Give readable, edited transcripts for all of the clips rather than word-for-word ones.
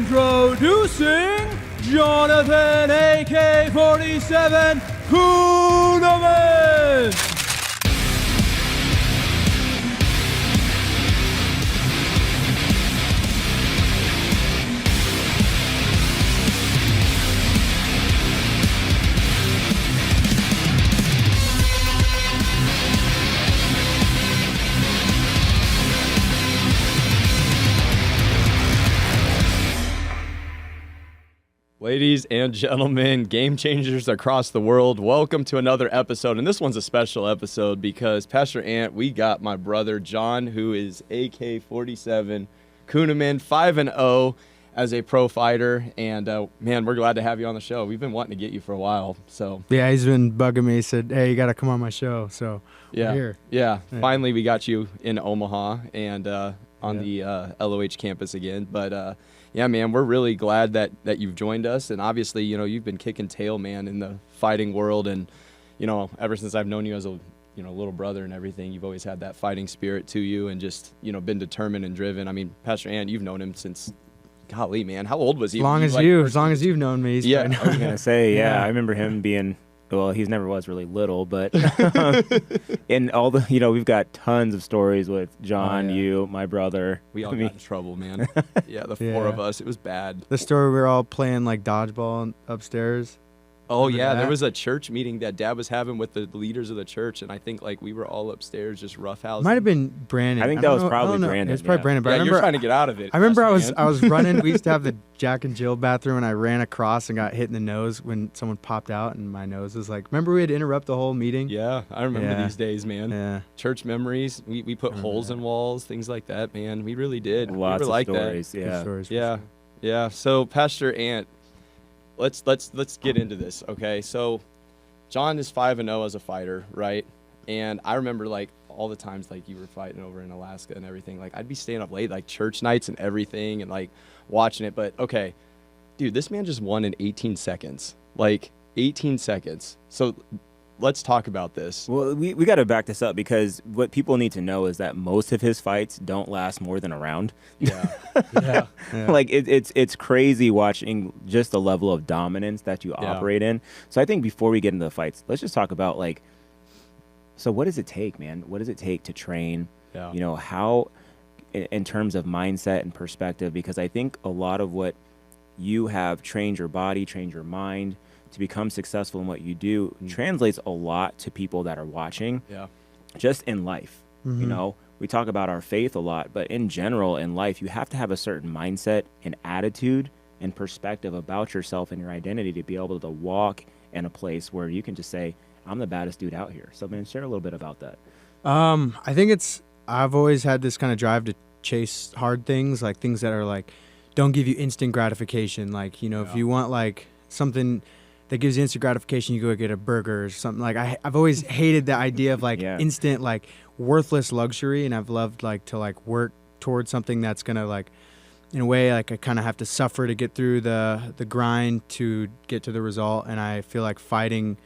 Introducing Jonathan AK-47 Kunneman! Ladies and gentlemen, game changers across the world, welcome to another episode. And this one's a special episode because, Pastor Ant, we got my brother John, who is AK-47 Kunneman, 5-0 as a pro fighter. And, man, we're glad to have you on the show. We've been wanting to get you for a while. So yeah, he's been bugging me. He said, hey, you got to come on my show. So yeah, we're here. Yeah, finally we got you in Omaha and on the LOH campus again. But, yeah, man, we're really glad that you've joined us. And obviously, you know, you've been kicking tail, man, in the fighting world. And, you know, ever since I've known you as a, you know, little brother and everything, you've always had that fighting spirit to you and just, you know, been determined and driven. I mean, Pastor Ant, you've known him since, golly, man, how old was he? As long as you've known me. Yeah, I was going to say, yeah, I remember him being, well, he never was really little, but in all the, you know, we've got tons of stories with John, you, my brother. We all got in trouble, man. Yeah, the four of us. It was bad. The story we were all playing like dodgeball upstairs. Oh, yeah, there was a church meeting that Dad was having with the leaders of the church, and I think, like, we were all upstairs just roughhousing. Might have been Brandon. I think that was probably Brandon. It was probably Brandon, but Yeah, I remember, you're trying to get out of it. I remember Pastor I was running. We used to have the Jack and Jill bathroom, and I ran across and got hit in the nose when someone popped out, and my nose was like, remember we had to interrupt the whole meeting? Yeah, I remember these days, man. Yeah. Church memories. We put holes in walls, things like that, man. We really did. Lots we were of like stories, that. yeah. Stories, Yeah, yeah. So, Pastor Ant, let's get into this, okay? So Jon is 5-0 as a fighter, right? And I remember like all the times like you were fighting over in Alaska and everything. Like I'd be staying up late, like church nights and everything, and like watching it. But okay, dude, this man just won in 18 seconds. Like 18 seconds. So let's talk about this. Well, we got to back this up because what people need to know is that most of his fights don't last more than a round. Yeah. Yeah. Like it's crazy watching just the level of dominance that you operate in. So I think before we get into the fights, let's just talk about like, so what does it take, man? What does it take to train? Yeah. You know, how in terms of mindset and perspective, because I think a lot of what you have trained your body, trained your mind to become successful in what you do translates a lot to people that are watching. Yeah. Just in life. You know, we talk about our faith a lot, but in general in life, you have to have a certain mindset and attitude and perspective about yourself and your identity to be able to walk in a place where you can just say, I'm the baddest dude out here. So, man, share a little bit about that. I think I've always had this kind of drive to chase hard things, like things that are like, don't give you instant gratification. Like, you know, if you want like something that gives you instant gratification, you go get a burger or something. Like I've always hated the idea of like instant, like worthless luxury. And I've loved like to like work towards something that's going to like, in a way, like I kind of have to suffer to get through the grind to get to the result. And I feel like fighting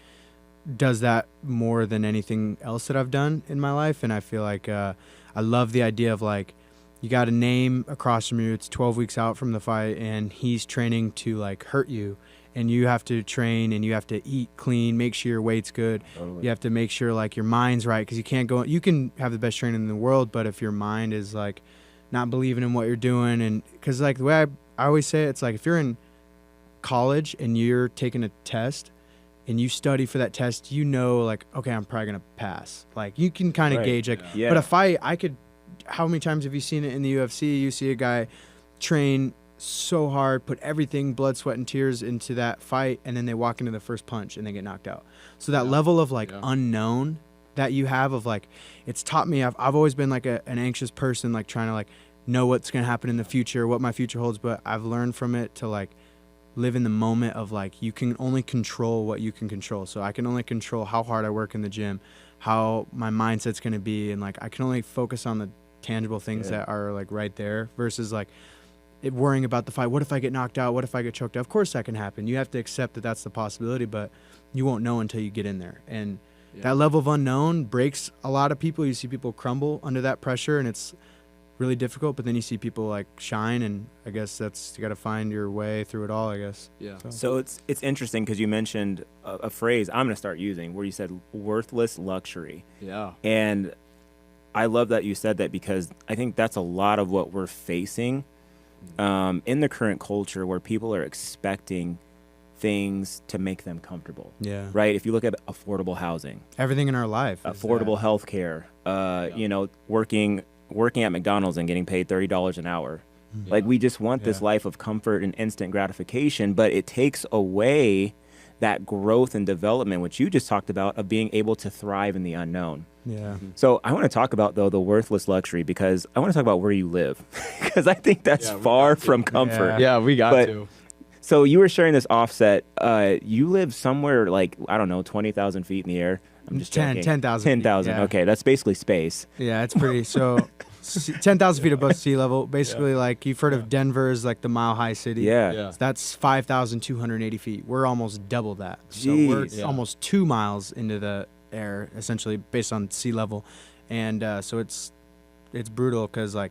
does that more than anything else that I've done in my life. And I feel like I love the idea of like, you got a name across from you, it's 12 weeks out from the fight, and he's training to like hurt you. And you have to train and you have to eat clean, make sure your weight's good. Totally. You have to make sure like your mind's right, because you can't go, you can have the best training in the world, but if your mind is like not believing in what you're doing, and because like the way I always say it, it's like if you're in college and you're taking a test, and you study for that test, you know, like, okay, I'm probably going to pass. Like, you can kind of gauge, like, but a fight, I could, how many times have you seen it in the UFC? You see a guy train so hard, put everything, blood, sweat, and tears into that fight, and then they walk into the first punch and they get knocked out. So that level of, like, unknown that you have of, like, it's taught me, I've always been, like, an anxious person, like, trying to, like, know what's going to happen in the future, what my future holds, but I've learned from it to, like, live in the moment of like, you can only control what you can control. So I can only control how hard I work in the gym, how my mindset's going to be. And like, I can only focus on the tangible things that are like right there versus like worrying about the fight. What if I get knocked out? What if I get choked out? Of course that can happen. You have to accept that that's the possibility, but you won't know until you get in there. And that level of unknown breaks a lot of people. You see people crumble under that pressure, and it's really difficult, but then you see people like shine, and I guess that's, you got to find your way through it all, I guess. Yeah. So it's interesting because you mentioned a phrase I'm going to start using where you said worthless luxury. Yeah. And I love that you said that, because I think that's a lot of what we're facing in the current culture, where people are expecting things to make them comfortable. Yeah. Right? If you look at affordable housing, everything in our life, affordable health care, you know, working at McDonald's and getting paid $30 an hour. Like, we just want this life of comfort and instant gratification, but it takes away that growth and development, which you just talked about, of being able to thrive in the unknown. Yeah. So I want to talk about, though, the worthless luxury, because I want to talk about where you live, because I think that's far from comfort. Yeah, we got to. So you were sharing this offset. You live somewhere like, I don't know, 20,000 feet in the air. I'm just 10,000. 10,000. Yeah. Okay, that's basically space. Yeah, it's pretty. So 10,000 feet above sea level. Basically, like, you've heard of Denver is like the mile-high city. Yeah. So that's 5,280 feet. We're almost double that. Jeez. So we're almost 2 miles into the air, essentially, based on sea level. And so it's brutal, because, like,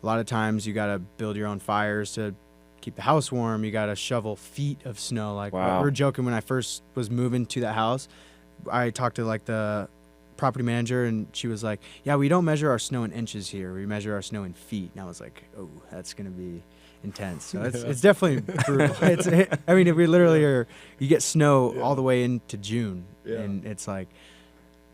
a lot of times you got to build your own fires to keep the house warm. You got to shovel feet of snow. Like, we were joking when I first was moving to that house. I talked to like the property manager, and she was like, yeah, we don't measure our snow in inches here. We measure our snow in feet. And I was like, oh, that's going to be intense. So it's definitely brutal. I mean, we literally you get snow all the way into June, and it's like,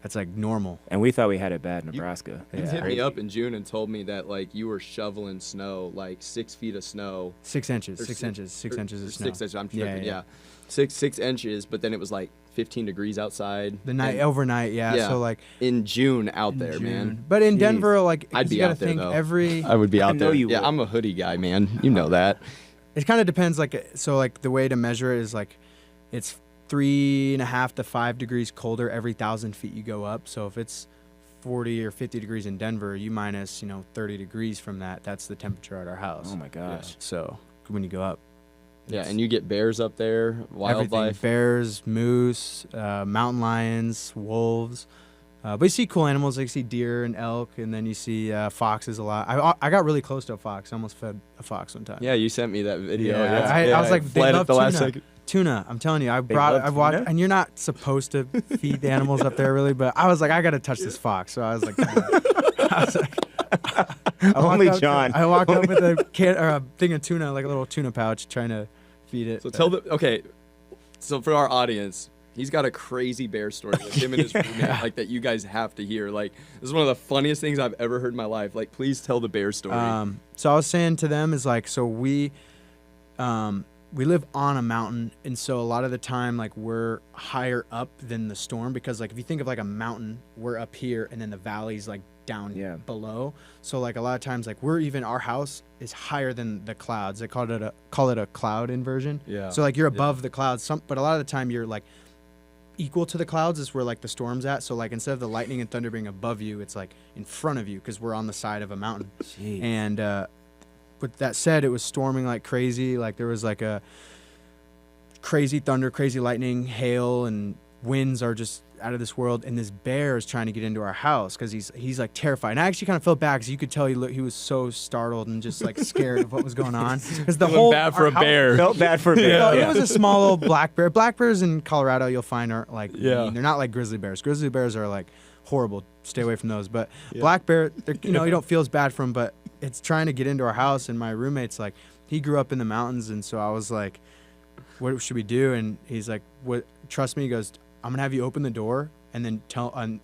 that's like normal. And we thought we had it bad in Nebraska. You hit me up in June and told me that like you were shoveling snow, like 6 feet of snow. 6 inches. 6 inches. 6 inches of snow. 6 inches. I'm tripping. Yeah. 6 inches, but then it was like 15 degrees outside. The night overnight. Yeah. So like in June out there, man. But in Denver, like, I'd be you gotta out there think though. I would be out there. You yeah, would. I'm a hoodie guy, man. You know that. it kind of depends. So the way to measure it is like it's 3.5 to 5 degrees colder every 1,000 feet you go up. So if it's 40 or 50 degrees in Denver, you minus 30 degrees from that. That's the temperature at our house. Oh my gosh. Yeah. So when you go up. Yeah, and you get bears up there, wildlife. Everything. Bears, moose, mountain lions, wolves. But you see cool animals, like you see deer and elk, and then you see foxes a lot. I got really close to a fox. I almost fed a fox one time. Yeah, you sent me that video. Yeah, I was like, they fled love at the last tuna. second. Tuna, I'm telling you, love I've watched, tuna? and you're not supposed to feed the animals up there really, but I was like, I gotta touch this fox. So I was like, Only John. I walked up with a can or a thing of tuna, like a little tuna pouch, trying to feed it. So for our audience, he's got a crazy bear story with him and his roommate, like that you guys have to hear. Like this is one of the funniest things I've ever heard in my life. Like please tell the bear story. So I was saying to them is like, so we live on a mountain, and so a lot of the time like we're higher up than the storm, because like if you think of like a mountain, we're up here and then the valley's like down below. So like a lot of times like our house is higher than the clouds. They call it a cloud inversion. Yeah. So like you're above the clouds, but a lot of the time you're like equal to the clouds is where like the storm's at. So like instead of the lightning and thunder being above you, it's like in front of you because we're on the side of a mountain. Jeez. And with that said, it was storming like crazy. Like there was like a crazy thunder, crazy lightning, hail, and winds are just out of this world. And this bear is trying to get into our house because he's like terrified. And I actually kind of felt bad because you could tell he was so startled and just like scared of what was going on. Because the whole bad for a bear. Felt bad for a bear. It was a small little black bear. Black bears in Colorado you'll find are like mean. They're not like grizzly bears. Grizzly bears are like horrible. Stay away from those. But black bear, you don't feel as bad for them, but it's trying to get into our house. And my roommate's like, he grew up in the mountains, and so I was like, what should we do? And he's like, what? Trust me. He goes, I'm gonna have you open the door, and then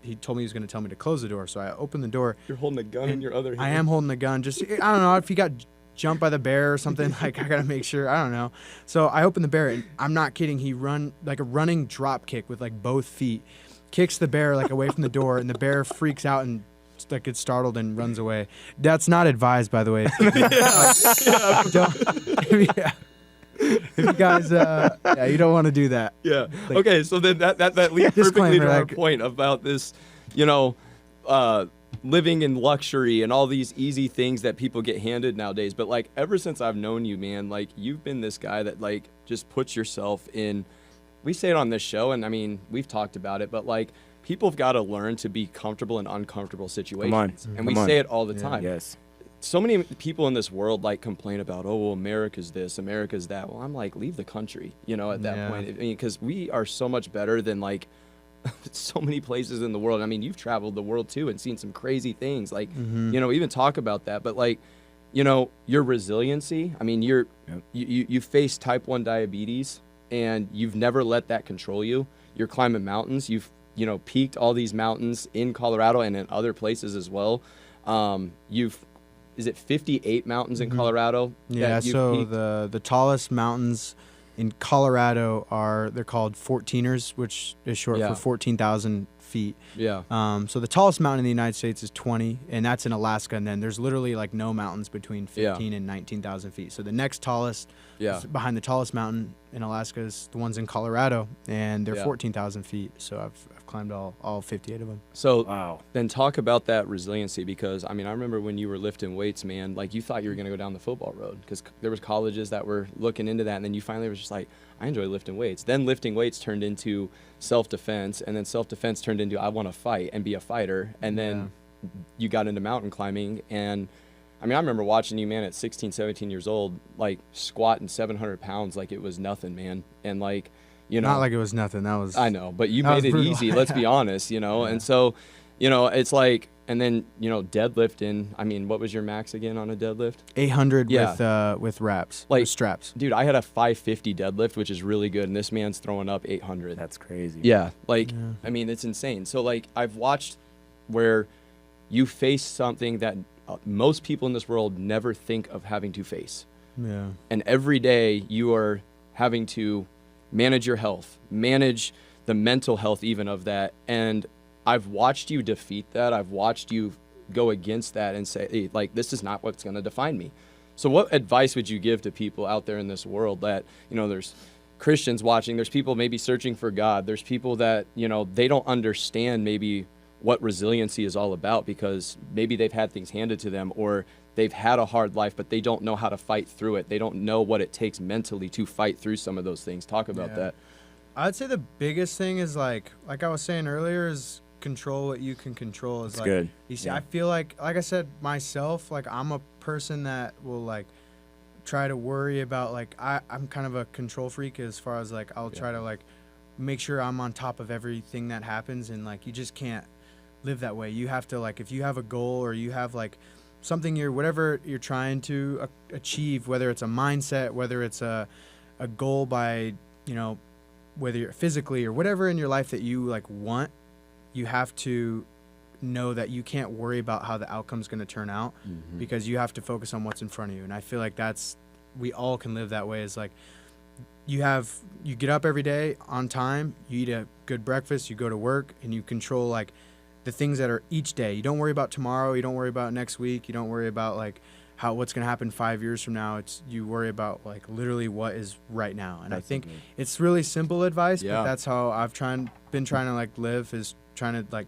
he told me he was gonna tell me to close the door. So I opened the door. You're holding a gun in your other hand. I am holding the gun. Just I don't know if he got jumped by the bear or something. Like I gotta make sure. I don't know. So I opened the bear, and I'm not kidding. He run like a running drop kick with like both feet, kicks the bear like away from the door, and the bear freaks out and like gets startled and runs away. That's not advised, by the way. If you guys, you don't want to do that. Yeah. Like, okay, so then that leads perfectly to our point about this, living in luxury and all these easy things that people get handed nowadays. But like ever since I've known you, man, like you've been this guy that like just puts yourself in. We say it on this show, and I mean we've talked about it, but like people have got to learn to be comfortable in uncomfortable situations, and we say it all the time. Yes. So many people in this world like complain about, oh, well, America's this, America's that. Well, I'm like, leave the country, at that point. I mean, because we are so much better than like so many places in the world. I mean, you've traveled the world too and seen some crazy things. Like, even talk about that. But like, your resiliency. I mean, you face type 1 diabetes, and you've never let that control you. You're climbing mountains. You've peaked all these mountains in Colorado and in other places as well. Is it 58 mountains in Colorado? Yeah, so the tallest mountains in Colorado they're called 14ers, which is short for 14,000 feet. Yeah. So the tallest mountain in the United States is 20, and that's in Alaska. And then there's literally like no mountains between 15 and 19,000 feet. So the next tallest, behind the tallest mountain in Alaska, is the ones in Colorado, and they're 14,000 feet. So I've climbed all 58 of them. So then talk about that resiliency, because I mean I remember when you were lifting weights, man, like you thought you were going to go down the football road because there was colleges that were looking into that, and then you finally were just like, I enjoy lifting weights. Then lifting weights turned into self-defense, and then self-defense turned into I want to fight and be a fighter, and then you got into mountain climbing. And I mean I remember watching you, man, at 16, 17 years old, like squatting 700 pounds like it was nothing, man. And like not like it was nothing. That was I know, but you made it easy. Let's be honest, And so, it's like, and then deadlifting. I mean, what was your max again on a deadlift? 800 with wraps, like with straps. Dude, I had a 550 deadlift, which is really good, and this man's throwing up 800. That's crazy. Yeah, I mean, it's insane. So like, I've watched where you face something that most people in this world never think of having to face. Yeah. And every day you are having to manage your health, manage the mental health even of that. And I've watched you defeat that. I've watched you go against that and say, hey, like, this is not what's going to define me. So what advice would you give to people out there in this world that, there's Christians watching, there's people maybe searching for God, there's people that, they don't understand maybe what resiliency is all about because maybe they've had things handed to them or they've had a hard life, but they don't know how to fight through it. They don't know what it takes mentally to fight through some of those things. Talk about that. I'd say the biggest thing is like I was saying earlier is control what you can control. Is That's like, good. You see, I feel like I said myself, like I'm a person that will like try to worry about like I'm kind of a control freak as far as like I'll try to like make sure I'm on top of everything that happens, and like you just can't live that way. You have to like if you have a goal or you have like something whatever you're trying to achieve, whether it's a mindset, whether it's a goal by whether you're physically or whatever in your life that you like want, you have to know that you can't worry about how the outcome's going to turn out because you have to focus on what's in front of you. And I feel like we all can live that way. Is like you get up every day on time, you eat a good breakfast, you go to work, and you control like the things that are each day. You don't worry about tomorrow, you don't worry about next week, you don't worry about like what's going to happen 5 years from now. You worry about like literally what is right now. And I think it's really simple advice, but that's how I've been trying to like live, is trying to like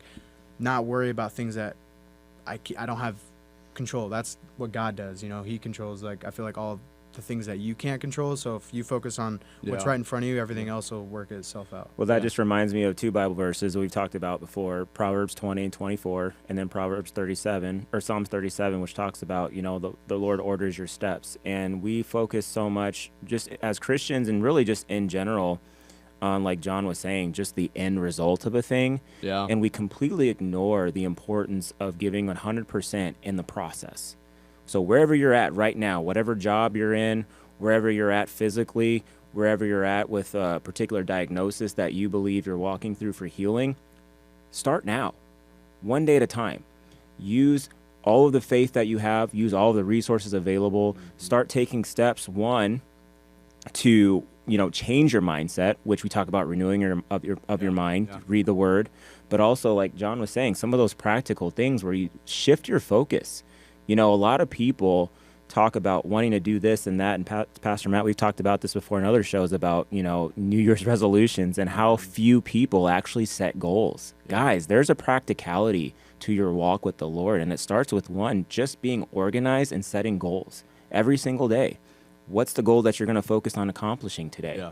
not worry about things that I don't have control. That's what God does. He controls like I feel like all the things that you can't control. So if you focus on what's right in front of you, everything else will work itself out. Well, that just reminds me of two Bible verses that we've talked about before, Proverbs 20 and 24, and then Proverbs 37, or Psalms 37, which talks about, the Lord orders your steps. And we focus so much just as Christians and really just in general on, like Jon was saying, just the end result of a thing. Yeah. And we completely ignore the importance of giving 100% in the process. So wherever you're at right now, whatever job you're in, wherever you're at physically, wherever you're at with a particular diagnosis that you believe you're walking through for healing, start now, one day at a time. Use all of the faith that you have, use all of the resources available, start taking steps, one, to change your mindset, which we talk about renewing your mind, read the word, but also like Jon was saying, some of those practical things where you shift your focus. A lot of people talk about wanting to do this and that, and Pastor Matt, we've talked about this before in other shows about, New Year's resolutions and how few people actually set goals. Guys, there's a practicality to your walk with the Lord, and it starts with one, just being organized and setting goals every single day. What's the goal that you're going to focus on accomplishing today?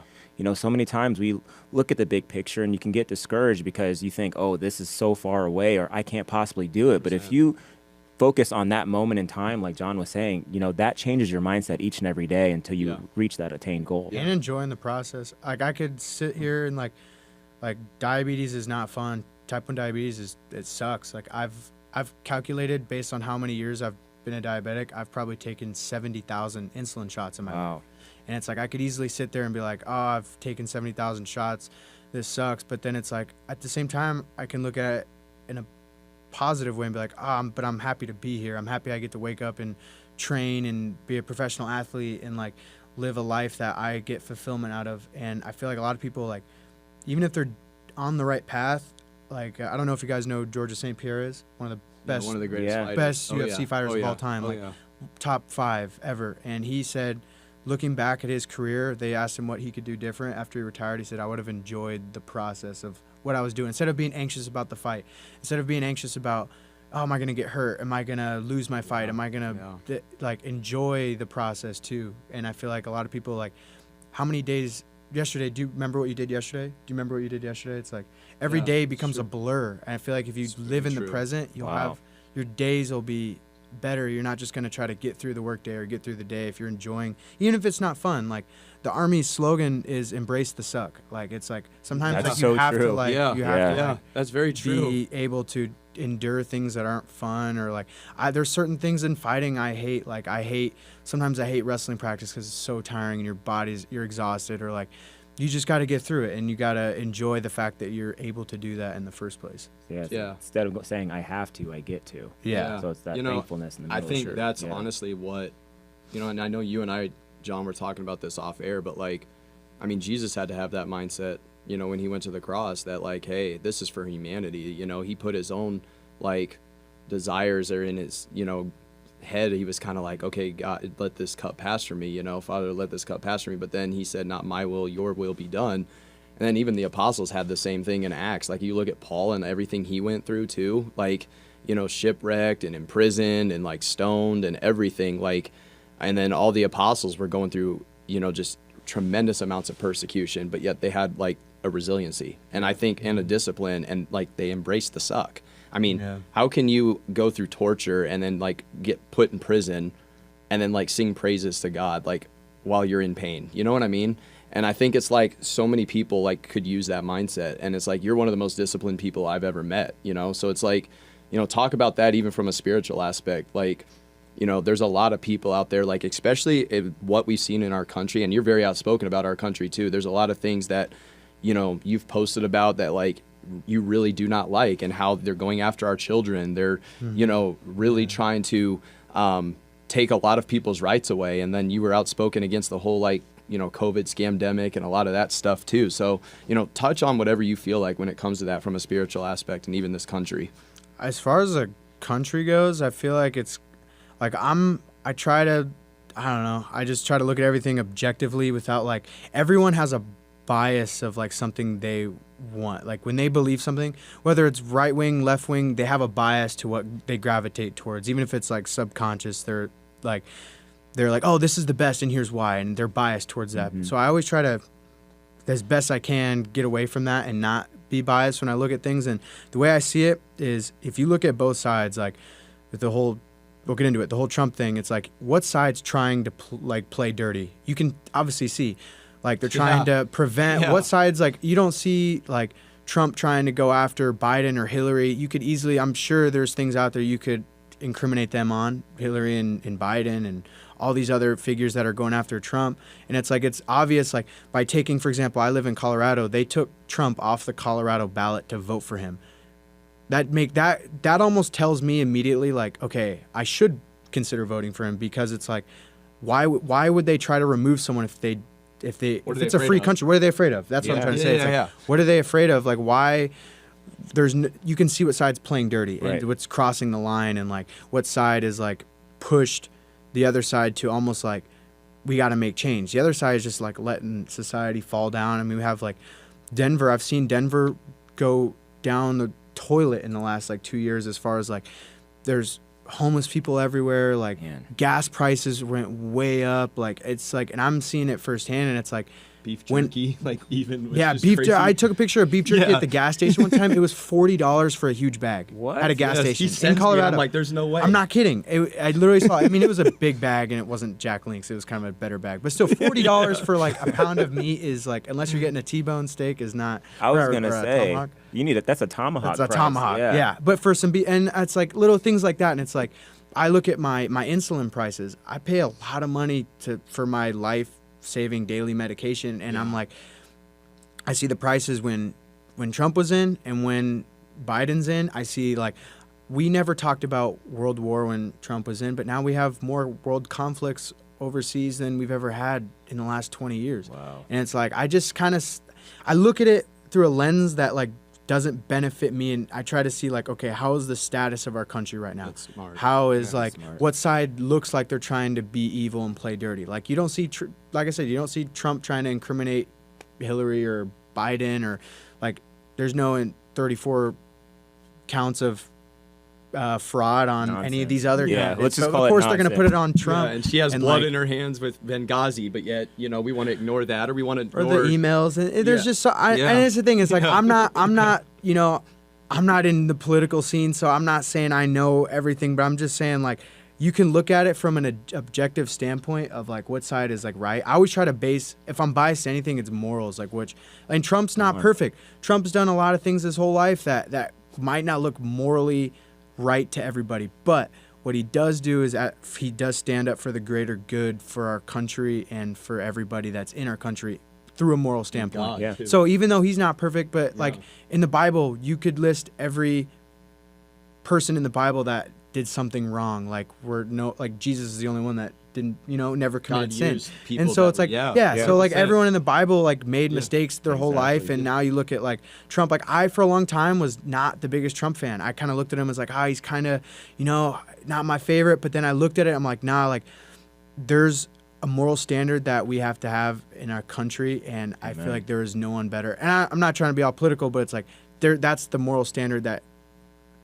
So many times we look at the big picture and you can get discouraged because you think, oh, this is so far away or I can't possibly do it. But if you focus on that moment in time, like Jon was saying, that changes your mindset each and every day until you reach that attained goal. And enjoying the process. Like I could sit here and like diabetes is not fun. Type 1 diabetes it sucks. Like I've calculated based on how many years I've been a diabetic, I've probably taken 70,000 insulin shots in my life. And it's like I could easily sit there and be like, oh, I've taken 70,000 shots. This sucks. But then it's like at the same time, I can look at it in a positive way and be like, but I'm happy to be here. I'm happy I get to wake up and train and be a professional athlete and like live a life that I get fulfillment out of. And I feel like a lot of people, like, even if they're on the right path, like I don't know if you guys know Georges St. Pierre is one of the best, one of the greatest fighters. best UFC fighters of all time, top 5 ever. And he said, looking back at his career, they asked him what he could do different after he retired. He said, I would have enjoyed the process of what I was doing instead of being anxious about the fight, instead of being anxious about, oh, am I going to get hurt? Am I going to lose my fight? Am I going to like enjoy the process too? And I feel like a lot of people, like, how many days yesterday, do you remember what you did yesterday? Do you remember what you did yesterday? It's like every day becomes a blur. And I feel like if you live in the present, you'll have, your days will be better. You're not just going to try to get through the workday or get through the day if you're enjoying, even if it's not fun. Like the Army's slogan is embrace the suck. Like it's like sometimes like, you have to like you have to like, that's very true. Be able to endure things that aren't fun, or like there's certain things in fighting I hate. Like sometimes I hate wrestling practice because it's so tiring and you're exhausted, or like you just got to get through it and you got to enjoy the fact that you're able to do that in the first place. Instead of saying I have to, I get to. So it's that thankfulness in the middle. I think that's honestly what, and I know you and I, Jon, were talking about this off air, but like, I mean, Jesus had to have that mindset, when he went to the cross, that like, hey, this is for humanity. He put his own like desires are in his, head, he was kind of like, okay, God, let this cup pass from me, Father, let this cup pass from me. But then he said, not my will, your will be done. And then even the apostles had the same thing in Acts. Like, you look at Paul and everything he went through too, like, shipwrecked and imprisoned and like stoned and everything. Like, and then all the apostles were going through, just tremendous amounts of persecution, but yet they had like a resiliency and I think, and a discipline, and like they embraced the suck. I mean, how can you go through torture and then like get put in prison and then like sing praises to God, like while you're in pain? You know what I mean? And I think it's like so many people like could use that mindset. And it's like, you're one of the most disciplined people I've ever met, So it's like, talk about that even from a spiritual aspect. Like, there's a lot of people out there, like, especially what we've seen in our country, and you're very outspoken about our country too. There's a lot of things that, you've posted about that, like, you really do not like, and how they're going after our children. They're, really trying to take a lot of people's rights away. And then you were outspoken against the whole, like, COVID scamdemic and a lot of that stuff too. So, touch on whatever you feel like when it comes to that from a spiritual aspect, and even this country. As far as the country goes, I feel like it's like I just try to look at everything objectively without, like, everyone has a bias of like something they want. Like, when they believe something, whether it's right wing, left wing, they have a bias to what they gravitate towards. Even if it's like subconscious, they're like, oh, this is the best and here's why, and they're biased towards that. So I always try to, as best I can, get away from that and not be biased when I look at things. And the way I see it is, if you look at both sides, like with the whole, we'll get into it, the whole Trump thing, it's like, what side's trying to play dirty? You can obviously see, like, they're trying to prevent, what side's, like, you don't see like Trump trying to go after Biden or Hillary. You could easily, I'm sure there's things out there you could incriminate them on, Hillary and Biden and all these other figures that are going after Trump. And it's like, it's obvious, like, by taking, for example, I live in Colorado, they took Trump off the Colorado ballot to vote for him. That almost tells me immediately, like, okay, I should consider voting for him, because it's like, why would they try to remove someone if it's a free country? What are they afraid of? That's what I'm trying to say. What are they afraid of? Like, why? You can see what side's playing dirty, and what's crossing the line, and like what side is like pushed the other side to almost like, we got to make change. The other side is just like letting society fall down. I mean, we have like Denver. I've seen Denver go down the toilet in the last like 2 years, as far as like, there's homeless people everywhere, like gas prices went way up, like, it's like, and I'm seeing it firsthand, and it's like, beef jerky, like, even beef jerky. I took a picture of beef jerky at the gas station one time. It was $40 for a huge bag. What? At a gas station in Colorado. I'm like, there's no way. I'm not kidding. I literally saw it. I mean, it was a big bag, and it wasn't Jack Link's. It was kind of a better bag, but still, $40 for like a pound of meat is like, unless you're getting a T-bone steak, is not. I was gonna say, you need that's a tomahawk. That's a tomahawk. Yeah. But for some beef, and it's like little things like that, and it's like, I look at my insulin prices. I pay a lot of money for my life-saving daily medication, and I'm like, I see the prices when Trump was in and when Biden's in. I see, like, we never talked about World War when Trump was in, but now we have more world conflicts overseas than we've ever had in the last 20 years. Wow. And it's like, I just kind of, I look at it through a lens that like doesn't benefit me, and I try to see like, okay, how is the status of our country right now? That's smart. How is what side looks like they're trying to be evil and play dirty? Like, you don't see, like I said, you don't see Trump trying to incriminate Hillary or Biden, or like, there's no 34 counts of fraud on any of these other candidates. Let's just so call of course it they're going to put it on Trump. And she has and blood like, in her hands with Benghazi, but yet, we want to ignore that, or we want to or ignore the emails, and there's just so and it's the thing, it's like, I'm not I'm not in the political scene, so I'm not saying I know everything, but I'm just saying, like, you can look at it from an objective standpoint of like what side is like right. I always try to base, if I'm biased to anything, it's morals, like and Trump's not perfect. Trump's done a lot of things his whole life that might not look morally right to everybody, but what he does do is he does stand up for the greater good for our country and for everybody that's in our country through a moral standpoint. God, so even though he's not perfect, but like in the Bible, you could list every person in the Bible that did something wrong. Like Jesus is the only one that and never committed sin. used people And so that it's like yeah, so like 100%. everyone in the Bible like made mistakes their whole life, and now you look at like Trump. Like I for a long time was not the biggest Trump fan. I kind of looked at him as like he's kind of not my favorite, but then I looked at it, I'm like like there's a moral standard that we have to have in our country, and I feel like there is no one better. And I'm not trying to be all political, but it's like that's the moral standard that,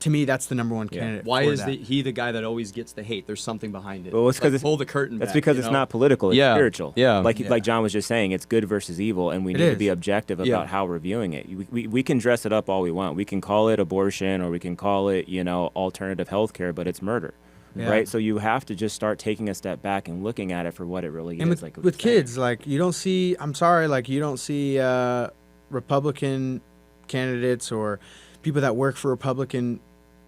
to me, that's the number one candidate. Why for is that. he the guy that always gets the hate? There's something behind it. Well, it's 'cause like, it's- pull the curtain That's back, because you it's know? not political. It's spiritual. Yeah. Like John was just saying, it's good versus evil, and we need to be objective about how we're viewing it. We can dress it up all we want. We can call it abortion, or we can call it alternative healthcare, but it's murder. Right, so you have to just start taking a step back and looking at it for what it really And is. with kids, like you don't see. I'm sorry, like you don't see Republican candidates or people that work for Republican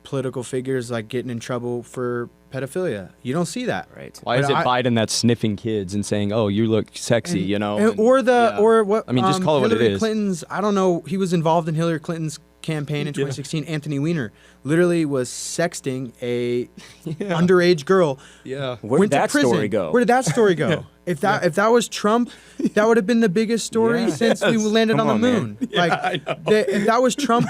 political figures like getting in trouble for pedophilia. You don't see that. Right. Why is it Biden that's sniffing kids and saying, "Oh, you look sexy," or what? I mean, just call it what it Hillary is. Clinton's. I don't know. He was involved in Hillary Clinton's campaign in 2016. Anthony Weiner literally was sexting a underage girl. Yeah. Where went did to that prison. story go? Where did that story go? If that was Trump, that would have been the biggest story since we landed Come on the on, moon. If that was Trump,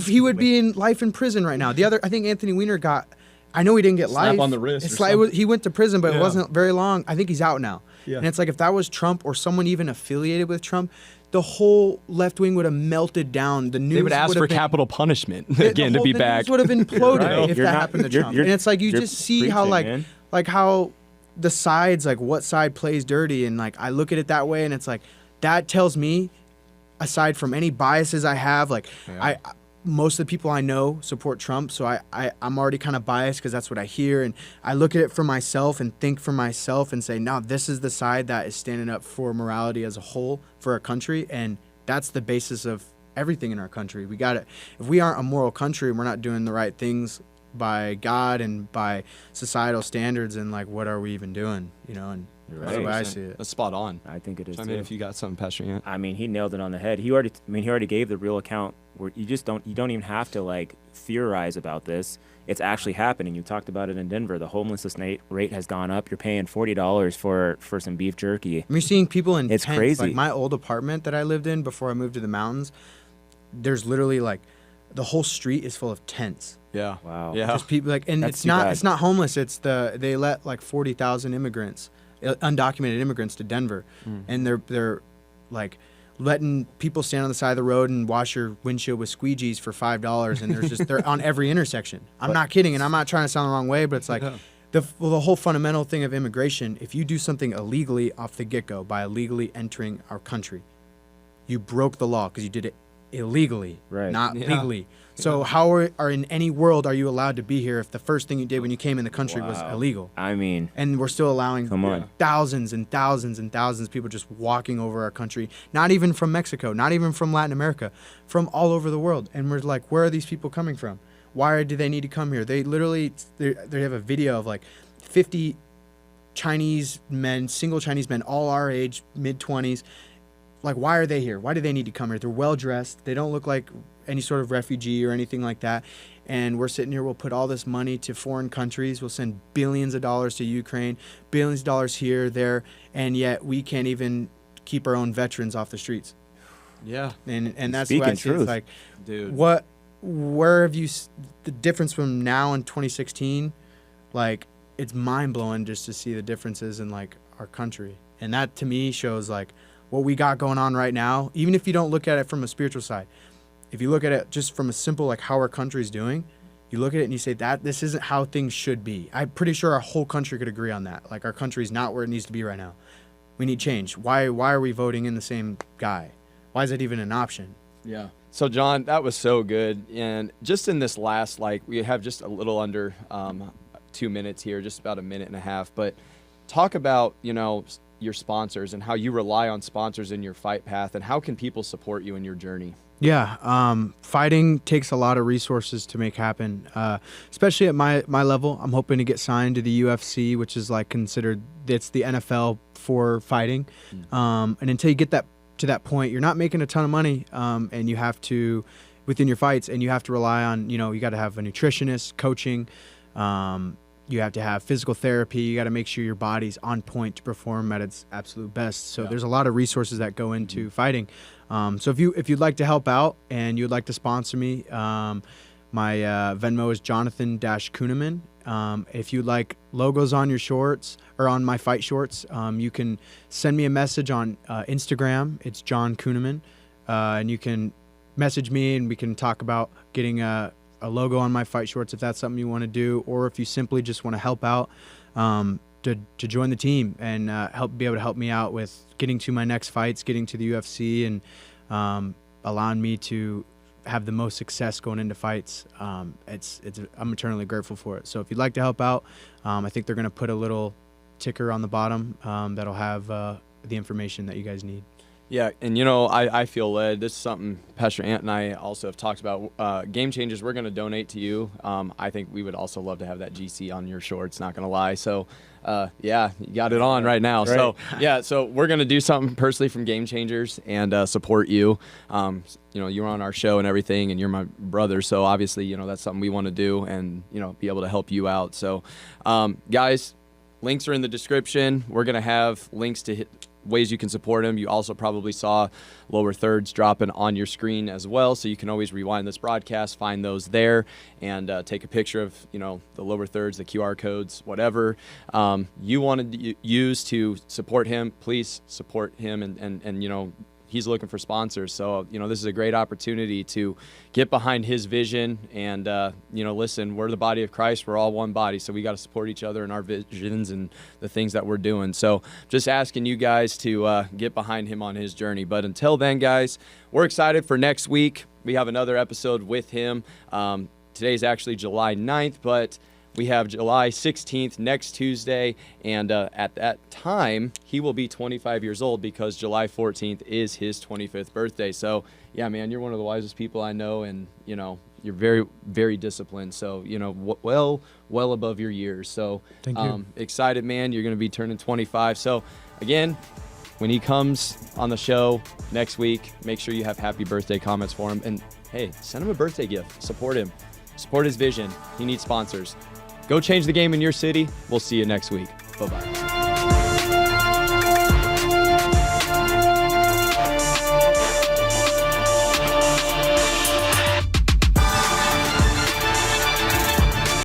he would be in life in prison right now. I think Anthony Weiner got. I know he didn't get Slap life on the wrist It's or like something. he went to prison, but it wasn't very long. I think he's out now. Yeah. And it's like if that was Trump or someone even affiliated with Trump, the whole left wing would have melted down. The news They would ask for have been, capital punishment the again to whole- be the back. news would have imploded Right. if You're that not- happened to you're- Trump. you're- And it's like you you're just see how preaching, man. how the sides, like what side plays dirty, and like I look at it that way, and it's like that tells me, aside from any biases I have, like most of the people I know support Trump, so I'm already kind of biased because that's what I hear, and I look at it for myself and think for myself and say, no, this is the side that is standing up for morality as a whole for our country, and that's the basis of everything in our country. We got it. If we aren't a moral country and we're not doing the right things by God and by societal standards, and like what are we even doing? And that's the way I see it. That's spot on. I think it is. I mean, if you got something, Pastor Ant. I mean, he nailed it on the head. He already gave the real account where you don't even have to like theorize about this. It's actually happening. You talked about it in Denver. The homelessness rate has gone up. You're paying $40 for some beef jerky. You're seeing people in It's tents. crazy. Like my old apartment that I lived in before I moved to the mountains, there's literally like the whole street is full of tents. Yeah. Wow. Yeah. Just people like, and That's it's too not bad. it's not homeless. It's they let like 40,000 immigrants, undocumented immigrants, to Denver, and they're like letting people stand on the side of the road and wash your windshield with squeegees for $5, and they're on every intersection. I'm not kidding, and I'm not trying to sound the wrong way, but it's like the whole fundamental thing of immigration. If you do something illegally off the get-go by illegally entering our country, you broke the law because you did it illegally, Right. not Yeah. legally. So how are in any world are you allowed to be here if the first thing you did when you came in the country was Wow. illegal? I mean, And we're still allowing Come on. thousands and thousands and thousands of people just walking over our country, not even from Mexico, not even from Latin America, from all over the world. And we're like, where are these people coming from? Why do they need to come here? They literally, they have a video of like 50 Chinese men, single Chinese men, all our age, mid-20s. Like, why are they here? Why do they need to come here? They're well-dressed. They don't look like any sort of refugee or anything like that. And we're sitting here, we'll put all this money to foreign countries. We'll send billions of dollars to Ukraine, billions of dollars here, there, and yet we can't even keep our own veterans off the streets. Yeah. And that's Speaking what I see. truth. It's like, Dude. where have you, the difference from now and 2016, like, it's mind-blowing just to see the differences in, like, our country. And that, to me, shows, like, what we got going on right now, even if you don't look at it from a spiritual side. If you look at it just from a simple, like, how our country's doing, you look at it and you say, that this isn't how things should be. I'm pretty sure our whole country could agree on that. Like, our country's not where it needs to be right now. We need change. Why are we voting in the same guy? Why is it even an option? Yeah. So, John, that was so good. And just in this last, like, we have just a little under 2 minutes here, just about a minute and a half. But talk about, your sponsors and how you rely on sponsors in your fight path, and how can people support you in your journey? Yeah, fighting takes a lot of resources to make happen, especially at my level. I'm hoping to get signed to the UFC, which is like considered, it's the NFL for fighting. And until you get to that point, you're not making a ton of money, and you have to, within your fights, and you have to rely on, you got to have a nutritionist, coaching, you have to have physical therapy. You got to make sure your body's on point to perform at its absolute best. So there's a lot of resources that go into fighting. So if you'd like to help out and you'd like to sponsor me, my Venmo is Jonathan-Kunneman. If you'd like logos on your shorts or on my fight shorts, you can send me a message on Instagram. It's Jon Kunneman, and you can message me and we can talk about getting a logo on my fight shorts if that's something you want to do, or if you simply just want to help out to join the team and be able to help me out with getting to my next fights, getting to the UFC, and allowing me to have the most success going into fights. I'm eternally grateful for it. So if you'd like to help out, I think they're going to put a little ticker on the bottom that'll have the information that you guys need. Yeah, and I feel led. This is something Pastor Ant and I also have talked about. Game Changers, we're going to donate to you. I think we would also love to have that GC on your shorts, not going to lie. So, yeah, you got it on right now. Right. So, yeah, so we're going to do something personally from Game Changers and support you. You're on our show and everything, and you're my brother. So, obviously, that's something we want to do and, be able to help you out. So, guys, links are in the description. We're going to have links to ways you can support him. You also probably saw lower thirds dropping on your screen as well, so you can always rewind this broadcast, find those there, and take a picture of the lower thirds, the QR codes, whatever you want to use to support him. Please support him, and he's looking for sponsors. So, this is a great opportunity to get behind his vision. And, listen, we're the body of Christ. We're all one body. So we got to support each other in our visions and the things that we're doing. So just asking you guys to get behind him on his journey. But until then, guys, we're excited for next week. We have another episode with him. Today's actually July 9th, but we have July 16th next Tuesday, and at that time, he will be 25 years old because July 14th is his 25th birthday. So, yeah, man, you're one of the wisest people I know, and, you're very, very disciplined. So, well above your years. So, Thank you. Excited, man. You're going to be turning 25. So, again, when he comes on the show next week, make sure you have happy birthday comments for him. And, hey, send him a birthday gift. Support him. Support his vision. He needs sponsors. Go change the game in your city. We'll see you next week. Bye-bye.